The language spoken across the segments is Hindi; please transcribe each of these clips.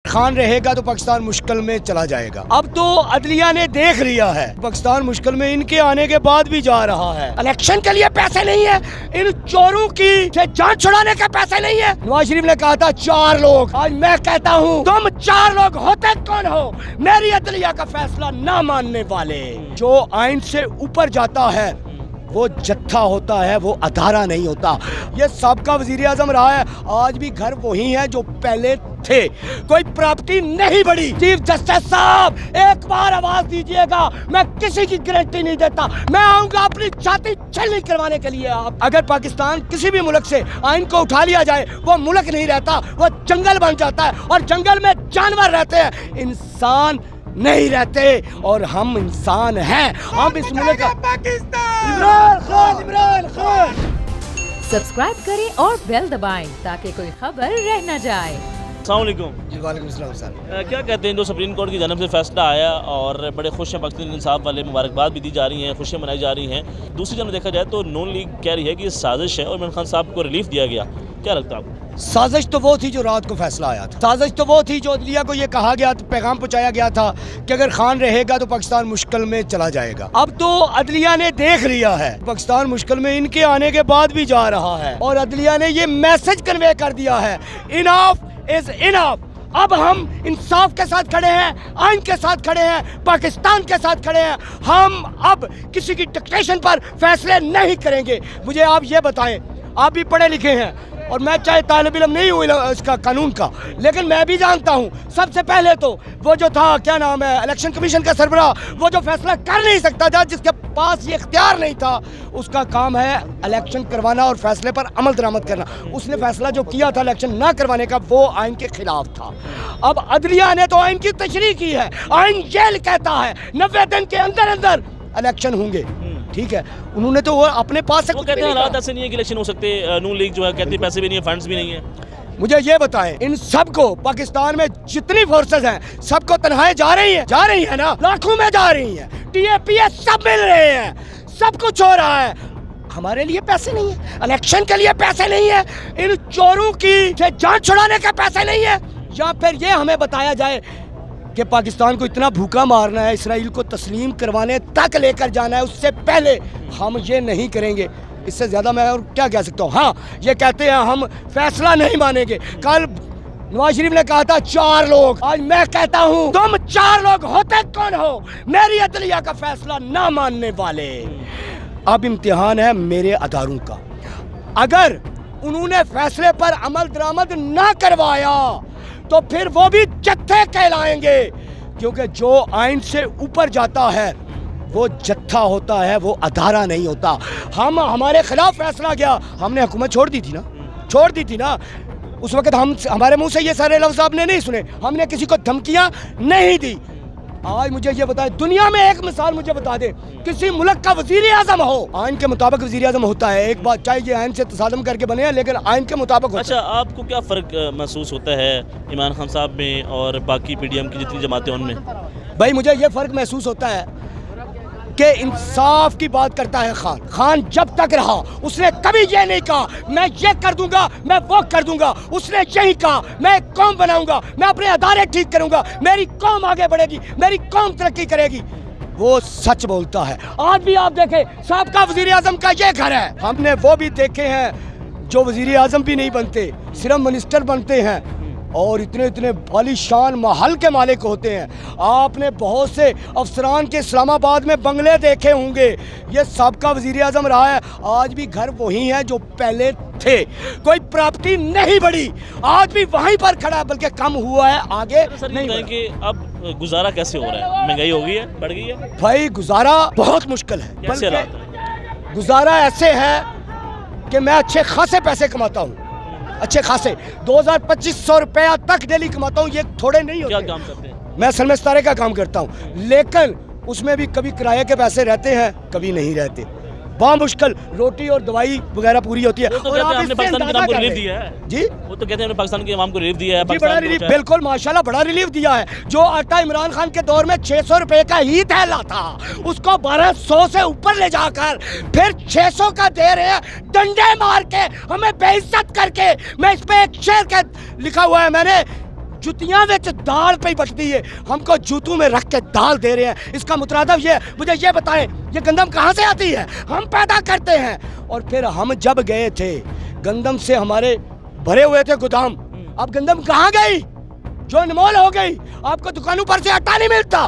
खान रहेगा तो पाकिस्तान मुश्किल में चला जाएगा। अब तो अदलिया ने देख लिया है पाकिस्तान मुश्किल में इनके आने के बाद भी जा रहा है। इलेक्शन के लिए पैसे नहीं है, इन चोरों की से जान छुड़ाने के पैसे नहीं है। नवाज शरीफ ने कहा था 4 लोग, आज मैं कहता हूँ तुम 4 लोग होते कौन हो मेरी अदलिया का फैसला ना मानने वाले। जो आइन से ऊपर जाता है वो जत्था होता है, वो अदारा नहीं होता। ये सबका वजीर आजम रहा है, आज भी घर वही है जो पहले थे, कोई प्रॉपर्टी नहीं बढ़ी। चीफ जस्टिस साहब एक बार आवाज दीजिएगा, मैं किसी की गारंटी नहीं देता, मैं आऊंगा अपनी छाती छलनी करवाने के लिए। आप अगर पाकिस्तान किसी भी मुल्क से आइन को उठा लिया जाए वो मुल्क नहीं रहता, वो जंगल बन जाता है और जंगल में जानवर रहते हैं, इंसान नहीं रहते। और हम इंसान हैं, हम इस मुल्क का इमरान खान। सब्सक्राइब करें और बेल दबाएं ताकि कोई खबर रह न जाए। अस्सलाम वालेकुम। वालेकुम अस्सलाम सर। क्या कहते हैं जो सुप्रीम कोर्ट की जानब से फैसला आया और बड़े खुश हैं, पाकिस्तान इंसाफ वाले मुबारकबाद भी दी जा रही हैं, खुशियाँ मनाई जा रही हैं। दूसरी जानब देखा जाए तो नून लीग कह रही है कि ये साजिश है और इमरान खान साहब को रिलीफ दिया गया। क्या लगता है आपको? साजिश तो वो थी जो रात को फैसला आया था, साजिश तो वो थी जो अदलिया को ये कहा गया, पैगाम पहुंचाया गया था कि अगर खान रहेगा तो पाकिस्तान मुश्किल में चला जाएगा। अब तो अदलिया ने देख लिया है पाकिस्तान मुश्किल में इनके आने के बाद भी जा रहा है और अदलिया ने ये मैसेज कन्वे कर दिया है, इनफ इज इनफ। अब हम इंसाफ के साथ खड़े हैं, आइन के साथ खड़े हैं, पाकिस्तान के साथ खड़े हैं। हम अब किसी की डिक्टेशन पर फैसले नहीं करेंगे। मुझे आप ये बताएं, आप भी पढ़े लिखे हैं और मैं चाहे तालिब इल्म नहीं हूँ इसका कानून का, लेकिन मैं भी जानता हूँ सबसे पहले तो वो जो था क्या नाम है इलेक्शन कमीशन का सरबराह, वो जो फैसला कर नहीं सकता था, जिसके पास ये इख्तियार नहीं था, उसका काम है इलेक्शन करवाना और फैसले पर अमल दरामद करना। उसने फैसला जो किया था इलेक्शन ना करवाने का, वो आइन के खिलाफ था। अब अदलिया ने तो आइन की तशरीह की है, आइन जेल कहता है 90 दिन के अंदर अंदर इलेक्शन होंगे। ठीक है, उन्होंने तो वो अपने पास से वो कहते हैं हालात ऐसे नहीं है कि इलेक्शन हो सकते। नून लीग जो है कहती है पैसे भी नहीं है, फंड्स भी नहीं है। मुझे ये बताएं, इन सबको पाकिस्तान में जितनी फोर्सेस हैं सबको तनख्वाहें जा रही है ना, लाखों में जा रही हैं, TAPS सब मिल रहे हैं, सब कुछ हो रहा है। हमारे लिए पैसे नहीं है, इलेक्शन के लिए पैसे नहीं है, इन चोरों की से जान छुड़ाने के पैसे नहीं है। या फिर ये हमें बताया जाए कि पाकिस्तान को इतना भूखा मारना है, इसराइल को तस्लीम करवाने तक लेकर जाना है, उससे पहले हम ये नहीं करेंगे। इससे ज़्यादा मैं और क्या कह सकता हूँ। हाँ, ये कहते हैं हम फैसला नहीं मानेंगे। कल नवाज शरीफ ने कहा था 4 लोग, आज मैं कहता हूँ तुम 4 लोग होते कौन हो मेरी अदलिया का फैसला ना मानने वाले। अब इम्तिहान है मेरे अदारों का, अगर उन्होंने फैसले पर अमल दरामद ना करवाया तो फिर वो भी जत्थे कहलाएंगे, क्योंकि जो आइन से ऊपर जाता है वो जत्था होता है, वो अदारा नहीं होता। हम हमारे खिलाफ फैसला गया, हमने हुकूमत छोड़ दी थी ना। उस वक्त हमारे मुंह से ये सारे लफ्ज़ आपने नहीं सुने, हमने किसी को धमकियां नहीं दी। आज मुझे ये बताए, दुनिया में एक मिसाल मुझे बता दे, किसी मुल्क का वजीर आजम हो, आइन के मुताबिक वजीर आजम होता है। एक बात, चाहे ये आइन से तसादम करके बने हैं, लेकिन आइन के मुताबिक होता है। अच्छा, आपको क्या फ़र्क महसूस होता है इमरान खान साहब में और बाकी PDM की जितनी जमातें उनमें? भाई मुझे ये फ़र्क महसूस होता है कि इंसाफ की बात करता है खान जब तक रहा उसने कभी ये नहीं कहा मैं ये कर दूंगा, मैं वो कर दूंगा। उसने यही कहा मैं एक कौम बनाऊंगा, मैं अपने अदारे ठीक करूंगा, मेरी कौम आगे बढ़ेगी, मेरी कौम तरक्की करेगी। वो सच बोलता है। आज भी आप देखें, साहबका वजीर आजम का ये घर है। हमने वो भी देखे हैं जो वजीर आजम भी नहीं बनते, सिर्फ मिनिस्टर बनते हैं और इतने आलीशान महल के मालिक होते हैं। आपने बहुत से अफसरान के इस्लामाबाद में बंगले देखे होंगे। ये सबका वजीर आजम रहा है, आज भी घर वही है जो पहले थे, कोई प्रॉपर्टी नहीं बढ़ी, आज भी वहीं पर खड़ा, बल्कि कम हुआ है, आगे नहीं। कि अब गुजारा कैसे हो रहा है? महंगाई हो गई है, बढ़ गई है? भाई गुजारा बहुत मुश्किल है। बल्कि गुजारा ऐसे है कि मैं अच्छे खासे पैसे कमाता हूँ, अच्छे खासे 2000-2500 रुपया तक डेली कमाता हूँ। ये थोड़े नहीं होते। क्या काम करते हैं? मैं सलमे सितारे का काम करता हूँ, लेकिन उसमें भी कभी किराए के पैसे रहते हैं, कभी नहीं रहते। बहुत मुश्किल, रोटी और दवाई वगैरह पूरी होती है। वो तो कहते हैं हमने पाकिस्तान के नाम को रिलीफ दिया है जी, वो तो कहते हैं हमने पाकिस्तान के इमाम को रिलीफ दिया है। बड़ा रिलीफ, बिल्कुल माशाल्लाह बड़ा रिलीफ दिया है। जो आटा इमरान खान के दौर में 600 रुपए का ही थैला था, उसको 1200 से ऊपर ले जाकर फिर 600 का दे रहे हैं, डंडे मार के, हमें बेइज्जत करके। मैं इस पे एक शेर का लिखा हुआ है मैंने, जुतियां विच दाल पे बटती है, हमको जूतों में रख के दाल दे रहे हैं। इसका मुतरादफ ये, मुझे ये बताएं, ये गंदम कहाँ से आती है? हम पैदा करते हैं। और फिर हम जब गए थे, गंदम से हमारे भरे हुए थे गोदाम, अब गंदम कहाँ गई? जो अनमोल हो गई। आपको दुकानों पर से आटा नहीं मिलता,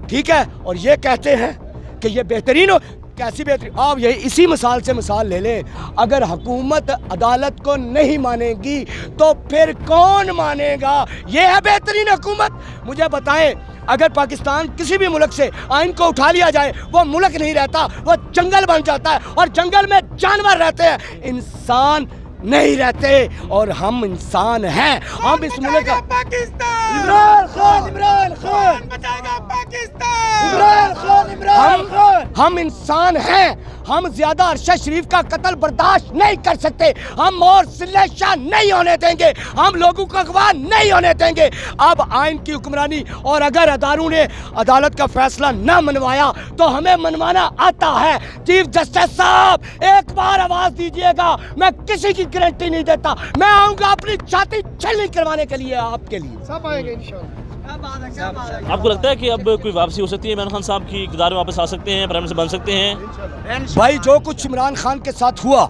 ठीक है, और ये कहते हैं कि ये बेहतरीन हो। कैसी बेहतरीन? आप यही इसी मिसाल से मिसाल ले लें। अगर हुकूमत अदालत को नहीं मानेगी तो फिर कौन मानेगा? ये है बेहतरीन हुकूमत? मुझे बताएं, अगर पाकिस्तान किसी भी मुल्क से आइन को उठा लिया जाए, वो मुल्क नहीं रहता, वो जंगल बन जाता है, और जंगल में जानवर रहते हैं, इंसान नहीं रहते। और हम इंसान हैं। हम इस मुल्क का पाकिस्तान, इमरान खान, इमरान खान बचाएगा पाकिस्तान, इमरान खान, इमरान खान। हम इंसान हैं। हम ज्यादा अरशद शरीफ का कत्ल बर्दाश्त नहीं कर सकते। हम और सिलेशा नहीं होने देंगे। हम लोगों को अगवा नहीं होने देंगे। अब आइन की हुक्मरानी, और अगर अदारों ने अदालत का फैसला न मनवाया तो हमें मनवाना आता है। चीफ जस्टिस साहब, एक बार आवाज दीजिएगा। मैं किसी की गारंटी नहीं देता, मैं आऊंगा अपनी छाती छलनी करवाने के लिए, आपके लिए। सब आएंगे इंशाल्लाह। आपको लगता है कि अब कोई वापसी हो सकती है? इमरान खान साहब की इक़्तिदार में वापस आ सकते हैं, प्राइम मिनिस्टर बन सकते हैं? भाई, जो कुछ इमरान खान के साथ हुआ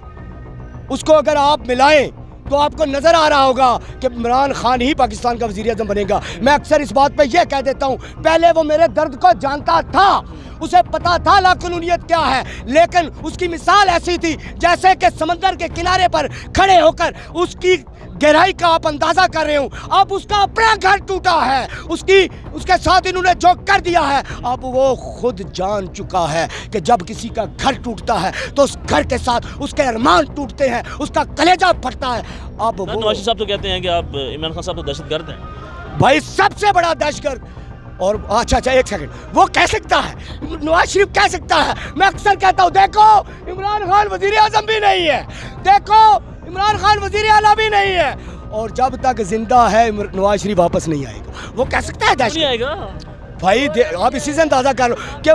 उसको अगर आप मिलाएं तो आपको नजर आ रहा होगा कि इमरान खान ही पाकिस्तान का वज़ीर आज़म बनेगा। मैं अक्सर इस बात पे यह कह देता हूँ, पहले वो मेरे दर्द को जानता था, उसे पता था लाक़ानूनियत क्या है, लेकिन उसकी मिसाल ऐसी थी जैसे कि समंदर के किनारे पर खड़े होकर उसकी गहराई का आप अंदाजा कर रहे हो। अब उसका अपना घर टूटा है, उसके साथ इन्होंने जो कर दिया है, अब वो खुद जान चुका है कि जब किसी का घर टूटता है तो उस घर के साथ उसके अरमान टूटते हैं, उसका कलेजा फटता है। अब वो नवाज साहब तो कहते हैं कि आप इमरान खान साहब तो दहशतगर्द हैं। भाई, सबसे बड़ा दहशतगर्द। और अच्छा, एक सेकंड, वो कह सकता है, नवाज शरीफ कह सकता है। मैं अक्सर कहता हूँ, देखो इमरान खान वज़ीर आज़म भी नहीं है, देखो इमरान खान वज़ीर आला भी नहीं है, और जब तक जिंदा है नवाज शरीफ वापस नहीं आएगा। वो कह सकता है दहशत आएगा। भाई, आप इसी से अंदाजा कर लो कि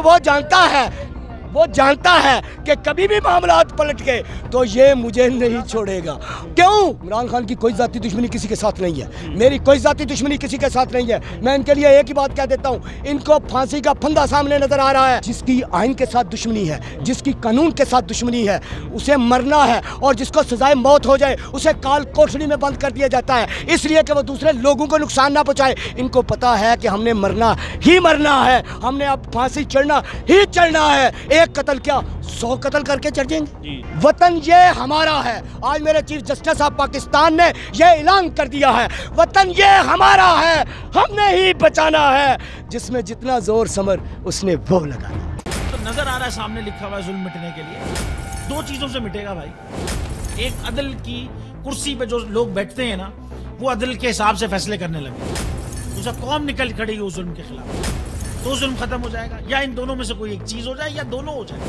वो जानता है कि कभी भी मामलात पलट गए तो ये मुझे नहीं छोड़ेगा। क्यों? इमरान खान की कोई जाती दुश्मनी किसी के साथ नहीं है, मेरी कोई जाती दुश्मनी किसी के साथ नहीं है। मैं इनके लिए एक ही बात कह देता हूँ, इनको फांसी का फंदा सामने नजर आ रहा है। जिसकी आइन के साथ दुश्मनी है, जिसकी कानून के साथ दुश्मनी है, उसे मरना है, और जिसको सजाए मौत हो जाए उसे काल कोठरी में बंद कर दिया जाता है, इसलिए कि वो दूसरे लोगों को नुकसान ना पहुँचाए। इनको पता है कि हमने मरना ही मरना है, हमने अब फांसी चढ़ना ही चढ़ना है। एक कत्ल क्या, 100 कत्ल करके चढ़ जाएंगे। वतन ये हमारा है। आज मेरे चीफ जस्टिस साहब पाकिस्तान ने ये ऐलान कर दिया है, वतन ये हमारा है, हमने ही बचाना है। जिसमें जितना जोर समर उसने वो लगाना। तो नजर आ रहा है सामने लिखा हुआ है, जुल्म मिटने के लिए 2 चीजों से मिटेगा भाई। एक, अदल की कुर्सी पे जो लोग बैठते हैं ना, वो अदल के हिसाब से फैसले करने लगे। दूसरा, कौम निकल खड़ी उस जुल्म के खिलाफ, तो जुल्म खत्म हो जाएगा। या इन दोनों में से कोई एक चीज हो जाए, या दोनों हो जाए।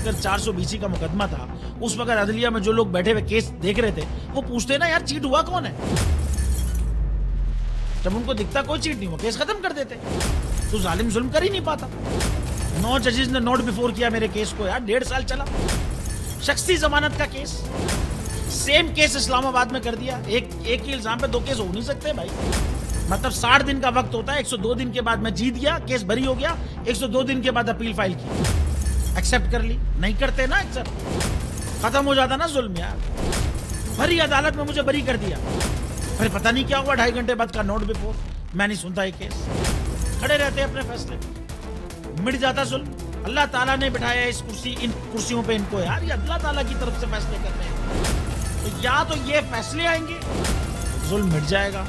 अगर 420 का मुकदमा था, उस वक्त अदलिया में जो लोग बैठे हुए केस देख रहे थे, वो पूछते ना, यार चीट हुआ कौन है? जब उनको दिखता कोई चीट नहीं हुआ, केस खत्म कर देते। तो जालिम जुल्म कर ही नहीं पाता। 9 जजेस ने नोट बिफोर किया मेरे केस को, यार 1.5 साल चला। शख्सी जमानत का केस, सेम केस इस्लामाबाद में कर दिया। एक ही इल्जाम पे 2 केस हो नहीं सकते भाई। मतलब 60 दिन का वक्त होता है, 102 दिन के बाद मैं जीत गया, केस बरी हो गया, 102 दिन के बाद अपील फाइल की, एक्सेप्ट कर ली। नहीं करते ना एक्सेप्ट, खत्म हो जाता ना जुल्म यार। भरी अदालत में मुझे बरी कर दिया, फिर पता नहीं क्या हुआ, 2.5 घंटे बाद का नोट बिफोर, मैं नहीं सुनता ये केस। खड़े रहते अपने फैसले, मिट जाता जुल्म। अल्लाह ताला ने बिठाया इस इन कुर्सियों पे इनको यार, ये अल्लाह ताला की तरफ से फैसले करते हैं। तो या तो ये फैसले आएंगे, जुल्म मिट जाएगा,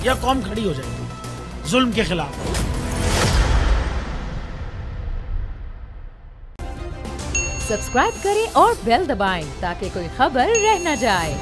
या कौम खड़ी हो जाएगी जुल्म के खिलाफ। सब्सक्राइब करें और बेल दबाएं ताकि कोई खबर रह न जाए।